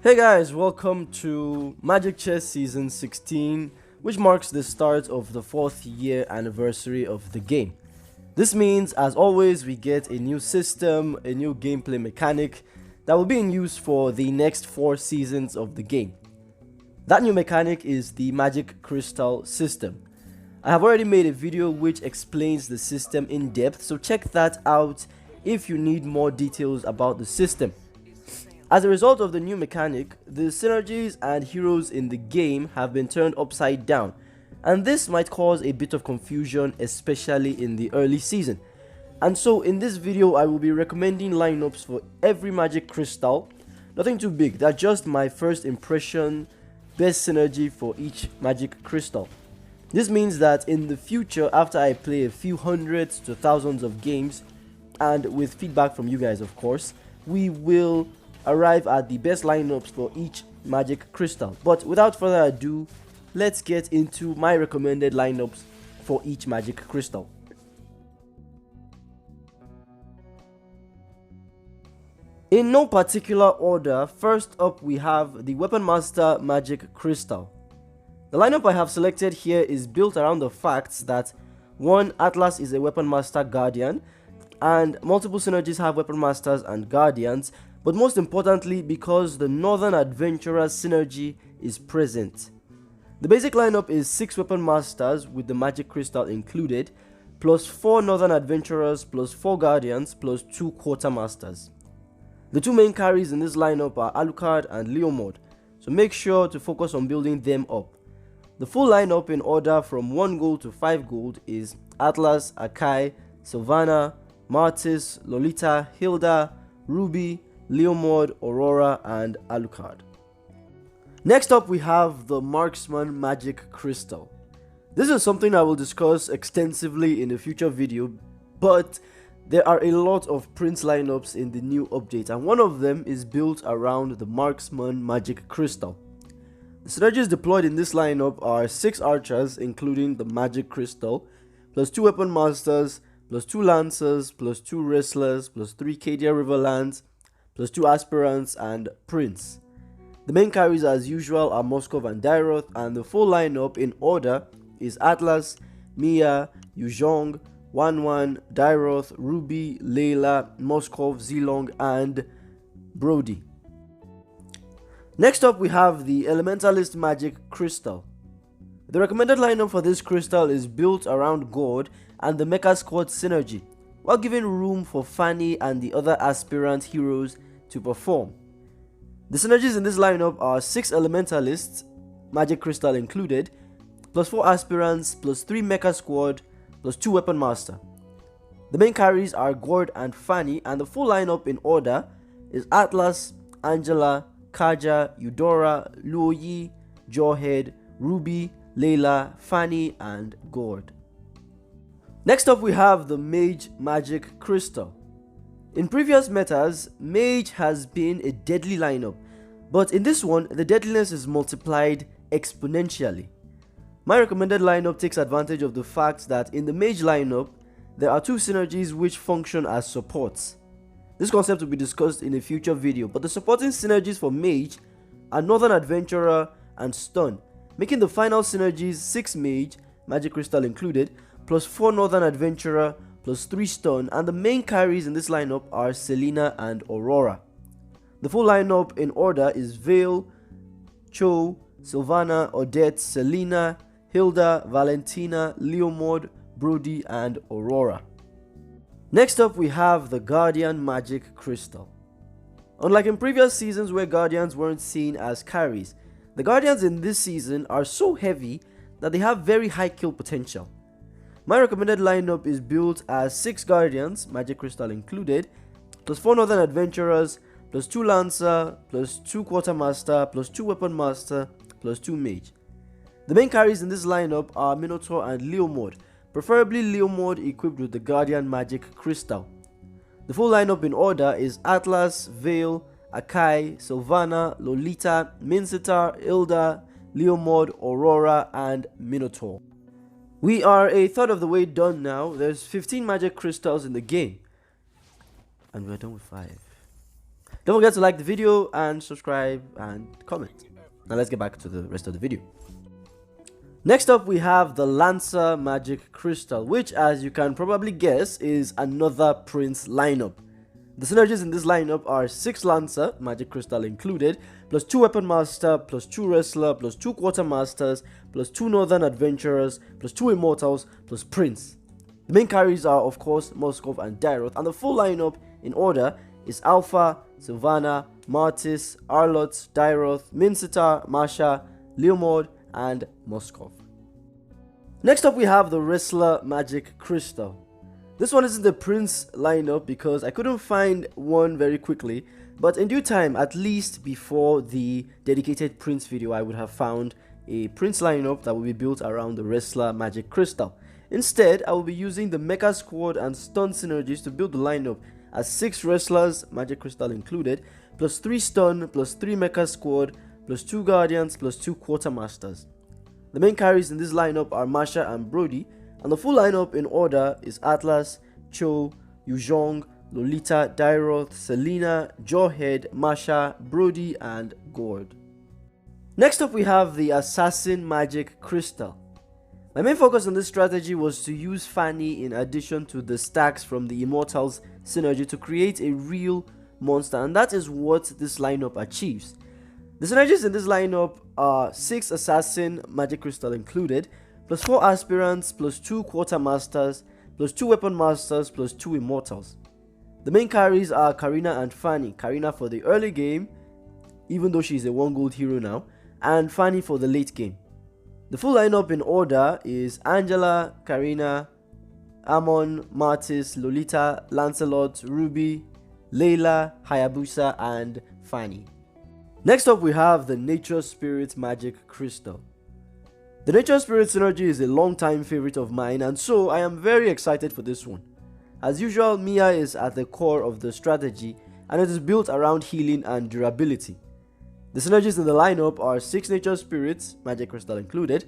Hey guys, welcome to Magic Chess Season 16, which marks the start of the 4th year anniversary of the game. This means, as always, we get a new system, a new gameplay mechanic that will be in use for the next 4 seasons of the game. That new mechanic is the Magic Crystal system. I have already made a video which explains the system in depth, so check that out if you need more details about the system. As a result of the new mechanic, the synergies and heroes in the game have been turned upside down, and this might cause a bit of confusion, especially in the early season. And so in this video I will be recommending lineups for every Magic Crystal. Nothing too big, that's just my first impression, best synergy for each Magic Crystal. This means that in the future, after I play a few hundreds to thousands of games, and with feedback from you guys of course, we will arrive at the best lineups for each Magic Crystal. But without further ado, let's get into my recommended lineups for each Magic Crystal. In no particular order, first up we have the Weaponmaster Magic Crystal. The lineup I have selected here is built around the facts that 1. Atlas is a Weaponmaster Guardian, and multiple synergies have Weaponmasters and Guardians, but most importantly because the Northern Adventurer synergy is present. The basic lineup is 6 Weaponmasters with the Magic Crystal included, plus 4 Northern Adventurers, plus 4 Guardians, plus 2 Quartermasters. The 2 main carries in this lineup are Alucard and Leomord, so make sure to focus on building them up. The full lineup in order from 1 gold to 5 gold is Atlas, Akai, Sylvana, Martis, Lolita, Hilda, Ruby, Leomord, Aurora, and Alucard. Next up we have the Marksman Magic Crystal. This is something I will discuss extensively in a future video, but there are a lot of Prince lineups in the new update, and one of them is built around the Marksman Magic Crystal. The synergies deployed in this lineup are 6 archers including the Magic Crystal, plus 2 Weapon Masters, plus 2 Lancers, plus 2 Wrestlers, plus 3 Cadia Riverlands, plus 2 Aspirants, and Prince. The main carries as usual are Moskov and Dairoth, and the full lineup in order is Atlas, Mia, Yuzhong, Wanwan, Dairoth, Ruby, Layla, Moskov, Zilong, and Brody. Next up we have the Elementalist Magic Crystal. The recommended lineup for this crystal is built around God and the Mecha Squad synergy, while giving room for Fanny and the other aspirant heroes to perform. The synergies in this lineup are 6 Elementalists, Magic Crystal included, plus 4 aspirants, plus 3 Mecha Squad, plus 2 Weapon Master. The main carries are Gord and Fanny, and the full lineup in order is Atlas, Angela, Kaja, Eudora, Luoyi, Jawhead, Ruby, Layla, Fanny, and Gord. Next up we have the Mage Magic Crystal. In previous metas, Mage has been a deadly lineup, but in this one the deadliness is multiplied exponentially. My recommended lineup takes advantage of the fact that in the Mage lineup there are 2 synergies which function as supports. This concept will be discussed in a future video, but the supporting synergies for Mage are Northern Adventurer and Stun, making the final synergies 6 Mage, Magic Crystal included, plus 4 Northern Adventurer, plus 3 Stun, and the main carries in this lineup are Selena and Aurora. The full lineup in order is Vale, Cho, Sylvana, Odette, Selena, Hilda, Valentina, Leomord, Brody, and Aurora. Next up we have the Guardian Magic Crystal. Unlike in previous seasons where Guardians weren't seen as carries, the Guardians in this season are so heavy that they have very high kill potential. My recommended lineup is built as 6 Guardians, Magic Crystal included, plus 4 Northern Adventurers, plus 2 Lancer, plus 2 Quartermaster, plus 2 Weapon Master, plus 2 Mage. The main carries in this lineup are Minotaur and Leomord, preferably Leomord equipped with the Guardian Magic Crystal. The full lineup in order is Atlas, Vale, Akai, Sylvana, Lolita, Minsitar, Hilda, Leomord, Aurora, and Minotaur. We are a third of the way done now. There's 15 Magic Crystals in the game, and we're done with 5. Don't forget to like the video and subscribe and comment. Now let's get back to the rest of the video. Next up we have the Lancer Magic Crystal, which as you can probably guess is another Prince lineup. The synergies in this lineup are 6 Lancer, Magic Crystal included, plus 2 Weapon Master, plus 2 Wrestler, plus 2 Quartermasters, plus 2 Northern Adventurers, plus 2 Immortals, plus Prince. The main carries are of course Moskov and Dairoth, and the full lineup in order is Alpha, Sylvana, Martis, Arlot, Dairoth, Mincetar, Masha, Leomord, and Moskov. Next up we have the Wrestler Magic Crystal. This one isn't the Prince lineup because I couldn't find one very quickly, but in due time, at least before the dedicated Prince video, I would have found a Prince lineup that will be built around the Wrestler Magic Crystal. Instead, I will be using the Mecha Squad and Stun synergies to build the lineup as 6 Wrestlers, Magic Crystal included, plus 3 Stun, plus 3 Mecha Squad, plus 2 Guardians, plus 2 Quartermasters. The main carries in this lineup are Masha and Brody, and the full lineup in order is Atlas, Cho, Yuzhong, Lolita, Dairoth, Selena, Jawhead, Masha, Brody, and Gord. Next up we have the Assassin Magic Crystal. My main focus on this strategy was to use Fanny in addition to the stacks from the Immortals synergy to create a real monster, and that is what this lineup achieves. The synergies in this lineup are 6 Assassin Magic Crystal included, plus 4 Aspirants, plus 2 Quartermasters, plus 2 Weapon Masters, plus 2 Immortals. The main carries are Karina and Fanny. Karina for the early game, even though she's a 1 gold hero now, and Fanny for the late game. The full lineup in order is Angela, Karina, Amon, Martis, Lolita, Lancelot, Ruby, Layla, Hayabusa, and Fanny. Next up we have the Nature Spirit Magic Crystal. The Nature Spirit synergy is a long-time favorite of mine, and so I am very excited for this one. As usual, Mia is at the core of the strategy, and it is built around healing and durability. The synergies in the lineup are 6 Nature Spirits, Magic Crystal included,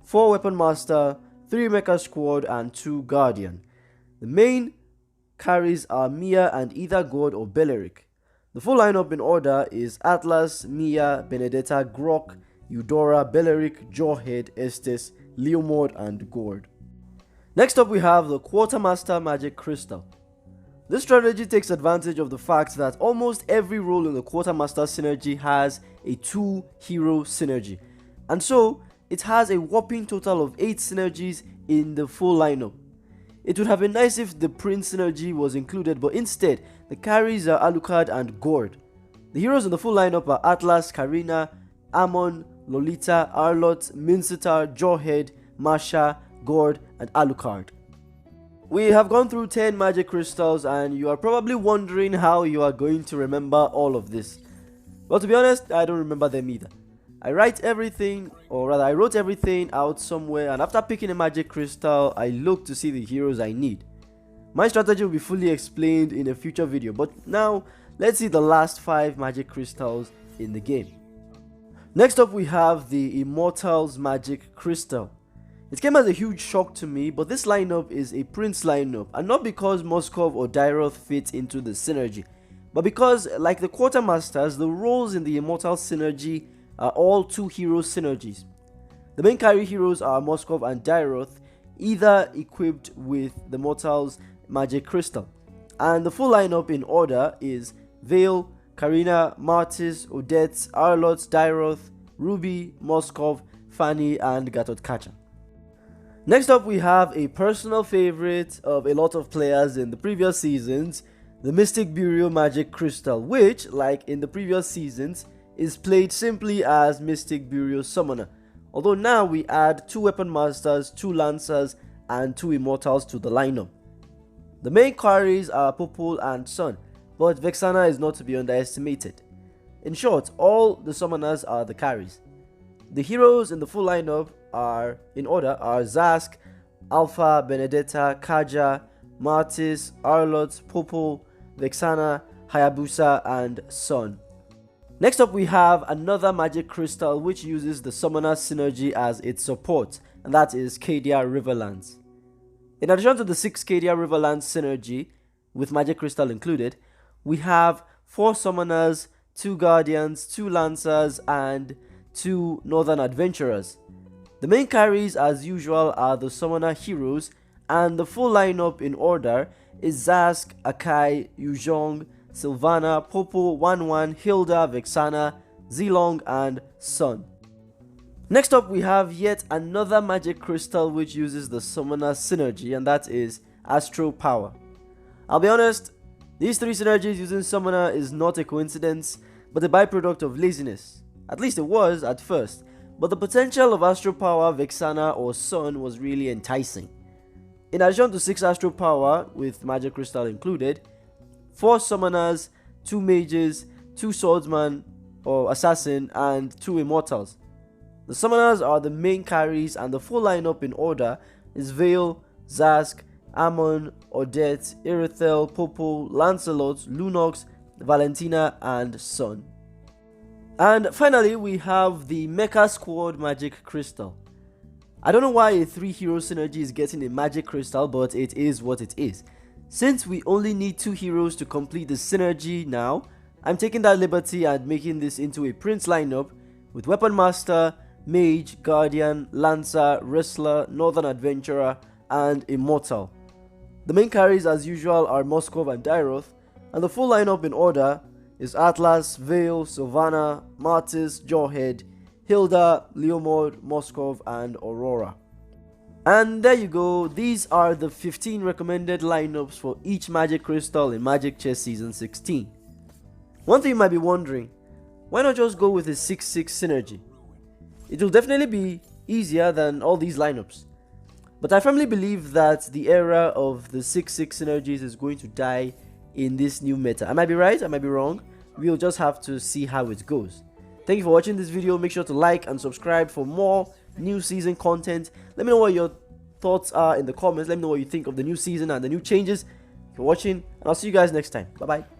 4 Weapon Master, 3 Mecha Squad, and 2 Guardian. The main carries are Mia and either God or Beleric. The full lineup in order is Atlas, Mia, Benedetta, Grok, Eudora, Beleric, Jawhead, Estes, Leomord, and Gord. Next up we have the Quartermaster Magic Crystal. This strategy takes advantage of the fact that almost every role in the Quartermaster synergy has a 2-hero synergy, and so it has a whopping total of 8 synergies in the full lineup. It would have been nice if the Prince synergy was included, but instead the carries are Alucard and Gord. The heroes in the full lineup are Atlas, Karina, Amon, Lolita, Arlot, Mincetar, Jawhead, Masha, Gord, and Alucard. We have gone through 10 magic crystals, and you are probably wondering how you are going to remember all of this. Well, to be honest, I don't remember them either. I wrote everything out somewhere, and after picking a magic crystal, I look to see the heroes I need. My strategy will be fully explained in a future video, but now let's see the last 5 magic crystals in the game. Next up we have the Immortals Magic Crystal. It came as a huge shock to me, but this lineup is a Prince lineup, and not because Moskov or Dairoth fit into the synergy, but because, like the Quartermasters, the roles in the Immortals synergy are all 2-hero synergies. The main carry heroes are Moskov and Dairoth, either equipped with the Immortals Magic Crystal, and the full lineup in order is Vale, Karina, Martis, Odette, Arlot, Dairoth, Ruby, Moskov, Fanny, and Gatotkacha. Next up we have a personal favorite of a lot of players in the previous seasons, the Mystic Burial Magic Crystal, which, like in the previous seasons, is played simply as Mystic Burial Summoner, although now we add 2 Weapon Masters, 2 Lancers, and 2 Immortals to the lineup. The main carries are Popol and Sun, but Vexana is not to be underestimated. In short, all the summoners are the carries. The heroes in the full lineup are Zask, Alpha, Benedetta, Cadia, Martis, Arlot, Popol, Vexana, Hayabusa, and Sun. Next up we have another magic crystal which uses the summoner synergy as its support, and that is Cadia Riverlands. In addition to the 6 Cadia Riverlands synergy, with magic crystal included, we have 4 Summoners, 2 Guardians, 2 Lancers, and 2 Northern Adventurers. The main carries as usual are the Summoner heroes, and the full lineup in order is Zask, Akai, Yuzhong, Sylvana, Popo, Wanwan, Hilda, Vexana, Zilong, and Sun. Next up, we have yet another magic crystal which uses the Summoner synergy, and that is Astro Power. I'll be honest, these 3 synergies using Summoner is not a coincidence, but a byproduct of laziness. At least it was at first, but the potential of Astro Power, Vexana, or Sun was really enticing. In addition to 6 Astro Power, with Magic Crystal included, 4 Summoners, 2 Mages, 2 Swordsman or Assassin, and 2 Immortals. The Summoners are the main carries, and the full lineup in order is Vale, Zask, Amon, Odette, Irithel, Popo, Lancelot, Lunox, Valentina, and Sun. And finally, we have the Mecha Squad Magic Crystal. I don't know why a 3 hero synergy is getting a Magic Crystal, but it is what it is. Since we only need 2 heroes to complete the synergy now, I'm taking that liberty and making this into a Prince lineup with Weapon Master, Mage, Guardian, Lancer, Wrestler, Northern Adventurer, and Immortal. The main carries as usual are Moskov and Dyroth, and the full lineup in order is Atlas, Vale, Sylvana, Martis, Jawhead, Hilda, Leomord, Moskov, and Aurora. And there you go, these are the 15 recommended lineups for each Magic Crystal in Magic Chess Season 16. One thing you might be wondering, why not just go with a 6-6 synergy? It will definitely be easier than all these lineups. But I firmly believe that the era of the 6-6 synergies is going to die in this new meta. I might be right, I might be wrong. We'll just have to see how it goes. Thank you for watching this video. Make sure to like and subscribe for more new season content. Let me know what your thoughts are in the comments. Let me know what you think of the new season and the new changes. Thank you for watching, and I'll see you guys next time. Bye bye.